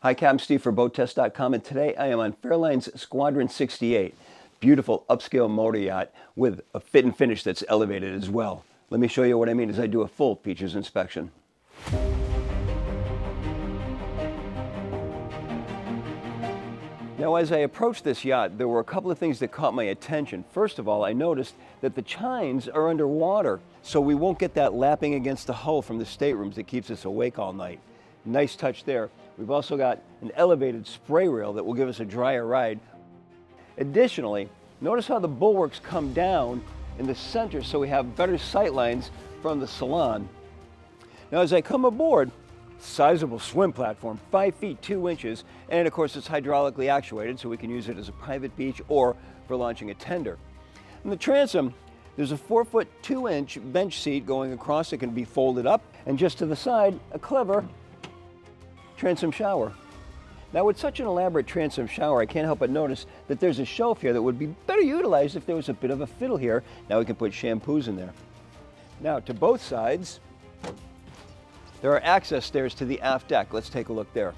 Hi, I'm Steve for BoatTEST.com, and today I am on Fairline's Squadron 68. Beautiful upscale motor yacht with a fit and finish that's elevated as well. Let me show you what I mean as I do a full features inspection. Now, as I approached this yacht, there were a couple of things that caught my attention. First of all, I noticed that the chines are underwater, so we won't get that lapping against the hull from the staterooms that keeps us awake all night. Nice touch there. We've also got an elevated spray rail that will give us a drier ride. Additionally, notice how the bulwarks come down in the center so we have better sight lines from the salon. Now, as I come aboard, sizable swim platform, 5 feet 2 inches, and of course it's hydraulically actuated so we can use it as a private beach or for launching a tender. In the transom, there's a 4 foot 2 inch bench seat going across that can be folded up, and just to the side, a clever transom shower. Now, with such an elaborate transom shower, I can't help but notice that there's a shelf here that would be better utilized if there was a bit of a fiddle here. Now we can put shampoos in there. Now, to both sides, there are access stairs to the aft deck. Let's take a look there.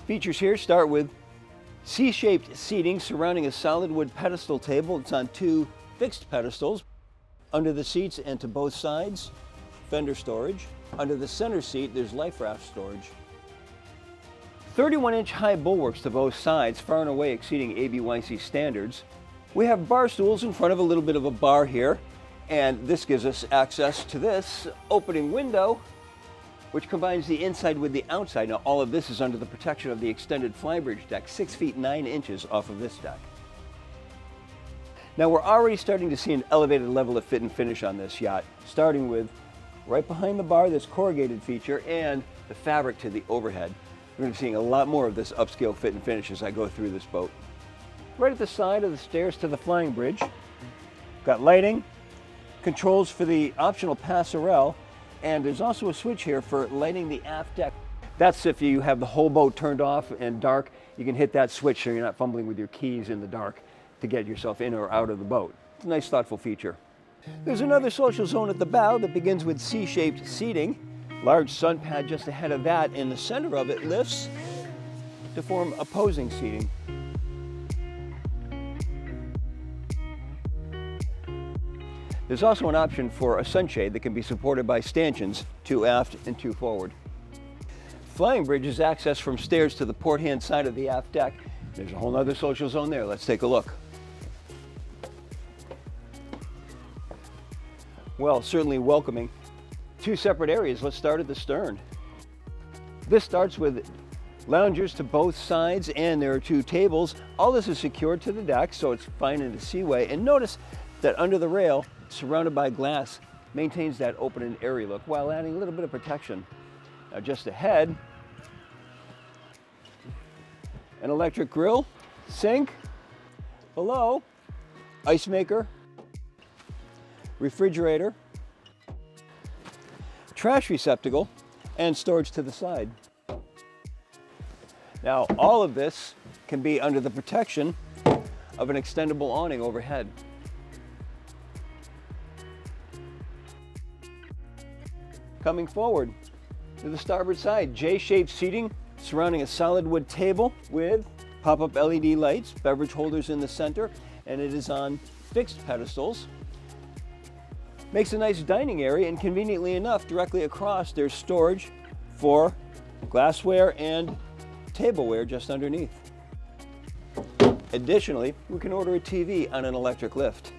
Features here start with C-shaped seating surrounding a solid wood pedestal table. It's on 2 fixed pedestals. Under the seats and to both sides, fender storage. Under the center seat, there's life raft storage. 31-inch high bulwarks to both sides, far and away exceeding ABYC standards. We have bar stools in front of a little bit of a bar here, and this gives us access to this opening window, which combines the inside with the outside. Now, all of this is under the protection of the extended flybridge deck, 6 feet 9 inches off of this deck. Now, we're already starting to see an elevated level of fit and finish on this yacht, starting with right behind the bar, this corrugated feature and the fabric to the overhead. We're going to be seeing a lot more of this upscale fit and finish as I go through this boat. Right at the side of the stairs to the flying bridge, got lighting, controls for the optional passerelle, and there's also a switch here for lighting the aft deck. That's if you have the whole boat turned off and dark, you can hit that switch so you're not fumbling with your keys in the dark to get yourself in or out of the boat. It's a nice, thoughtful feature. There's another social zone at the bow that begins with C-shaped seating. Large sun pad just ahead of that, and the center of it lifts to form opposing seating. There's also an option for a sunshade that can be supported by stanchions, 2 aft and 2 forward. Flying bridge is accessed from stairs to the port hand side of the aft deck. There's a whole other social zone there. Let's take a look. Well, certainly welcoming. 2 separate areas. Let's start at the stern. This starts with loungers to both sides, and there are 2 tables. All this is secured to the deck, so it's fine in the seaway. And notice that under the rail, surrounded by glass, maintains that open and airy look while adding a little bit of protection. Now, just ahead, an electric grill, sink, below, ice maker, refrigerator, trash receptacle, and storage to the side. Now, all of this can be under the protection of an extendable awning overhead. Coming forward to the starboard side, J-shaped seating surrounding a solid wood table with pop-up LED lights, beverage holders in the center, and it is on fixed pedestals. Makes a nice dining area, and conveniently enough, directly across there's storage for glassware and tableware just underneath. Additionally, we can order a TV on an electric lift.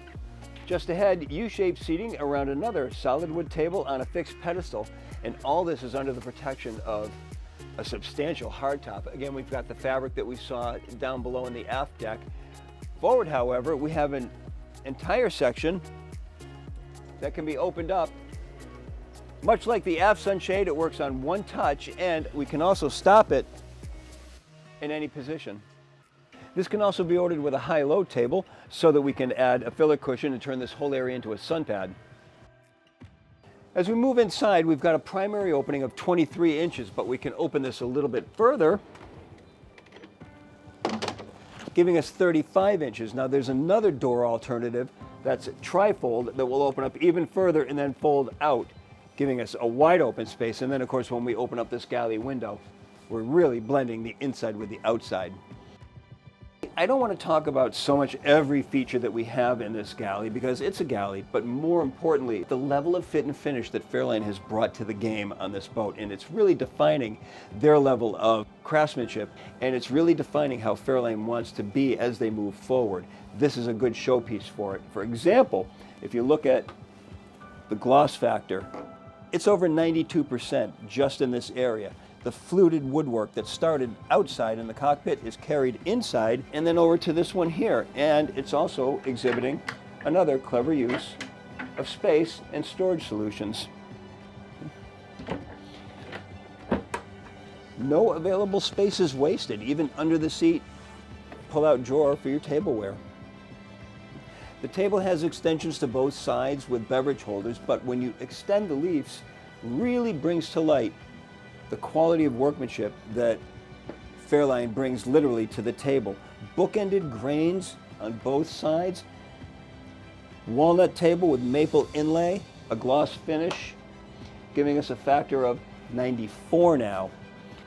Just ahead, U-shaped seating around another solid wood table on a fixed pedestal, and all this is under the protection of a substantial hardtop. Again, we've got the fabric that we saw down below in the aft deck. Forward, however, we have an entire section that can be opened up. Much like the aft sunshade, it works on one touch, and we can also stop it in any position. This can also be ordered with a high-low table so that we can add a filler cushion and turn this whole area into a sun pad. As we move inside, we've got a primary opening of 23 inches, but we can open this a little bit further giving us 35 inches. Now there's another door alternative that's a trifold that will open up even further and then fold out, giving us a wide open space. And then of course when we open up this galley window, we're really blending the inside with the outside. I don't want to talk about so much every feature that we have in this galley because it's a galley, but more importantly, the level of fit and finish that Fairline has brought to the game on this boat. And it's really defining their level of craftsmanship, and it's really defining how Fairline wants to be as they move forward. This is a good showpiece for it. For example, if you look at the gloss factor, it's over 92% just in this area. The fluted woodwork that started outside in the cockpit is carried inside and then over to this one here. And it's also exhibiting another clever use of space and storage solutions. No available space is wasted, even under the seat pull-out drawer for your tableware. The table has extensions to both sides with beverage holders, but when you extend the leaves, really brings to light the quality of workmanship that Fairline brings literally to the table. Bookended grains on both sides, walnut table with maple inlay, a gloss finish, giving us a factor of 94 now.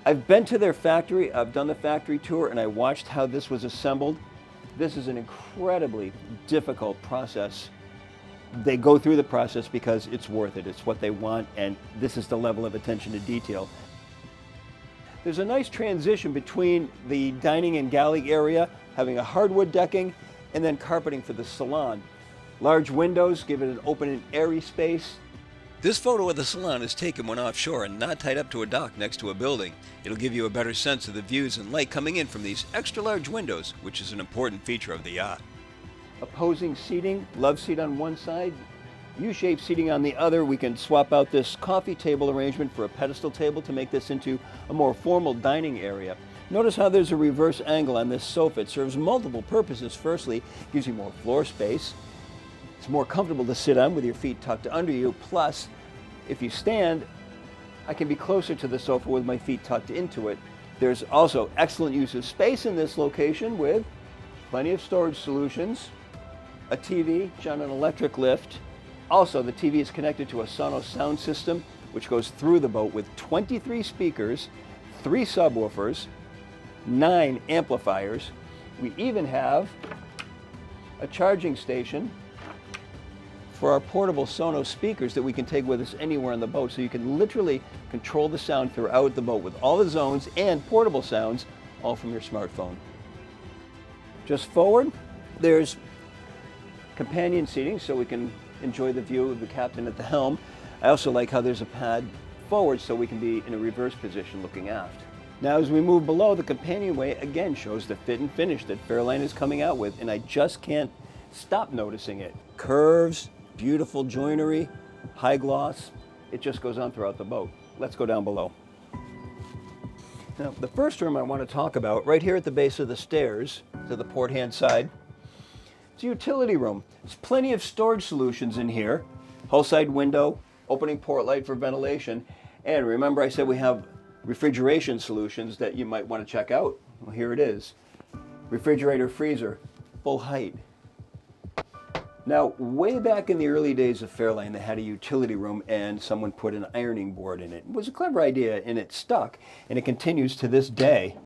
I've been to their factory, I've done the factory tour, and I watched how this was assembled. This is an incredibly difficult process. They go through the process because it's worth it. It's what they want, and this is the level of attention to detail. There's a nice transition between the dining and galley area, having a hardwood decking, and then carpeting for the salon. Large windows give it an open and airy space. This photo of the salon is taken when offshore and not tied up to a dock next to a building. It'll give you a better sense of the views and light coming in from these extra large windows, which is an important feature of the yacht. Opposing seating, love seat on one side, U-shaped seating on the other. We can swap out this coffee table arrangement for a pedestal table to make this into a more formal dining area. Notice how there's a reverse angle on this sofa. It serves multiple purposes. Firstly, it gives you more floor space. It's more comfortable to sit on with your feet tucked under you. Plus, if you stand, I can be closer to the sofa with my feet tucked into it. There's also excellent use of space in this location with plenty of storage solutions, a TV on an electric lift. Also, the TV is connected to a Sonos sound system, which goes through the boat with 23 speakers, 3 subwoofers, 9 amplifiers. We even have a charging station for our portable Sonos speakers that we can take with us anywhere on the boat, so you can literally control the sound throughout the boat with all the zones and portable sounds, all from your smartphone. Just forward, there's companion seating so we can enjoy the view of the captain at the helm. I also like how there's a pad forward so we can be in a reverse position looking aft. Now as we move below, the companionway again shows the fit and finish that Fairline is coming out with, and I just can't stop noticing it. Curves, beautiful joinery, high gloss, it just goes on throughout the boat. Let's go down below. Now the first room I want to talk about, right here at the base of the stairs to the port hand side, it's a utility room. There's plenty of storage solutions in here. Hull side window, opening port light for ventilation. And remember I said we have refrigeration solutions that you might want to check out. Well, here it is. Refrigerator, freezer, full height. Now, way back in the early days of Fairline, they had a utility room and someone put an ironing board in it. It was a clever idea and it stuck, and it continues to this day.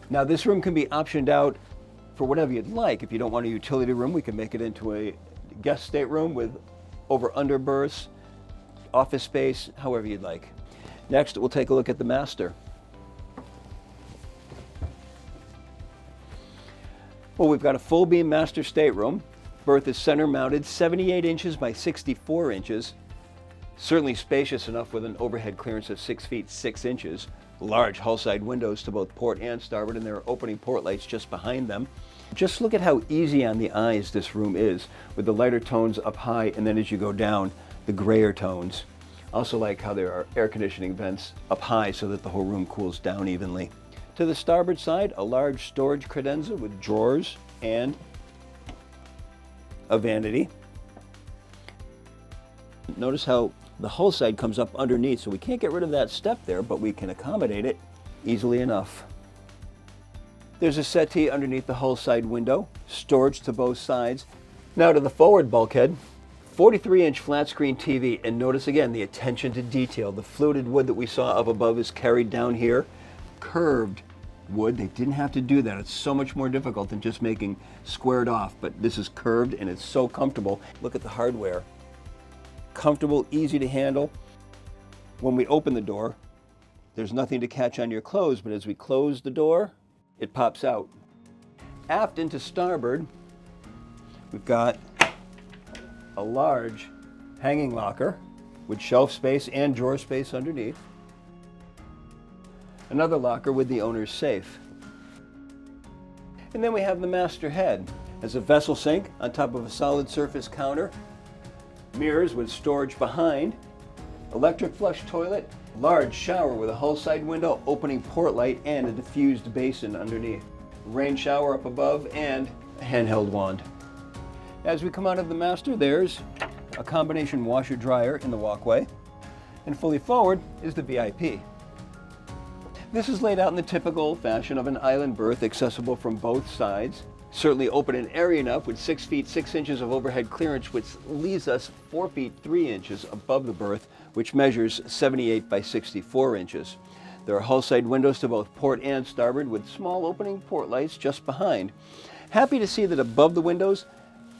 Now this room can be optioned out for whatever you'd like. If you don't want a utility room, we can make it into a guest stateroom with over-under berths, office space, however you'd like. Next, we'll take a look at the master. Well, we've got a full beam master stateroom. Berth is center mounted, 78 inches by 64 inches. Certainly spacious enough with an overhead clearance of 6 feet 6 inches. Large hull side windows to both port and starboard, and there are opening port lights just behind them. Just look at how easy on the eyes this room is, with the lighter tones up high, and then as you go down, the grayer tones. Also like how there are air conditioning vents up high so that the whole room cools down evenly. To the starboard side, a large storage credenza with drawers and a vanity. Notice how the hull side comes up underneath, so we can't get rid of that step there, but we can accommodate it. easily enough. There's a settee underneath the hull side window, storage to both sides. Now to the forward bulkhead, 43-inch flat screen TV, and notice again the attention to detail. The fluted wood that we saw up above is carried down here. Curved wood, they didn't have to do that. It's so much more difficult than just making squared off, but this is curved and it's so comfortable. Look at the hardware. Comfortable, easy to handle. When we open the door, there's nothing to catch on your clothes, but as we close the door, it pops out. Aft into starboard, we've got a large hanging locker with shelf space and drawer space underneath. Another locker with the owner's safe. And then we have the master head. There's a vessel sink on top of a solid surface counter, mirrors with storage behind, electric flush toilet, large shower with a hull side window, opening port light, and a diffused basin underneath. Rain shower up above and a handheld wand. As we come out of the master, there's a combination washer dryer in the walkway, and fully forward is the VIP. This is laid out in the typical fashion of an island berth, accessible from both sides. Certainly open and airy enough, with 6 feet 6 inches of overhead clearance, which leaves us 4 feet 3 inches above the berth, which measures 78 by 64 inches. There are hull side windows to both port and starboard, with small opening port lights just behind. Happy to see that above the windows,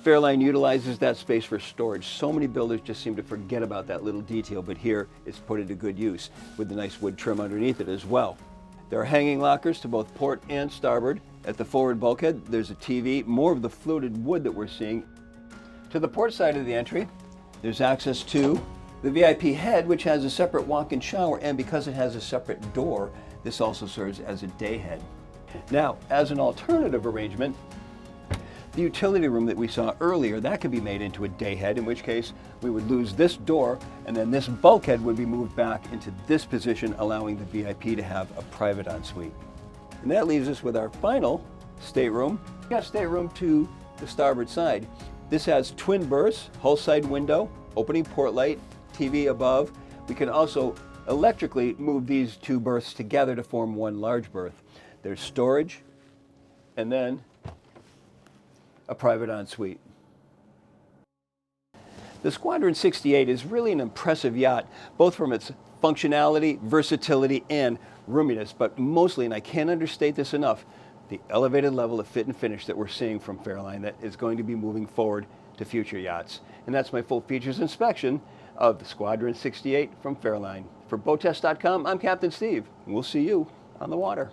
Fairline utilizes that space for storage. So many builders just seem to forget about that little detail, but here it's put into good use with the nice wood trim underneath it as well. There are hanging lockers to both port and starboard. At the forward bulkhead, there's a TV, more of the fluted wood that we're seeing. To the port side of the entry, there's access to the VIP head, which has a separate walk-in shower, and because it has a separate door, this also serves as a day head. Now, as an alternative arrangement, the utility room that we saw earlier, that could be made into a day head, in which case we would lose this door, and then this bulkhead would be moved back into this position, allowing the VIP to have a private ensuite. And that leaves us with our final stateroom. We got a stateroom to the starboard side. This has twin berths, hull side window, opening port light, TV above. We can also electrically move these two berths together to form one large berth. There's storage, and then a private ensuite. The Squadron 68 is really an impressive yacht, both from its functionality, versatility, and roominess, but mostly, and I can't understate this enough, the elevated level of fit and finish that we're seeing from Fairline that is going to be moving forward to future yachts. And that's my full features inspection of the Squadron 68 from Fairline. For BoatTEST.com, I'm Captain Steve, and we'll see you on the water.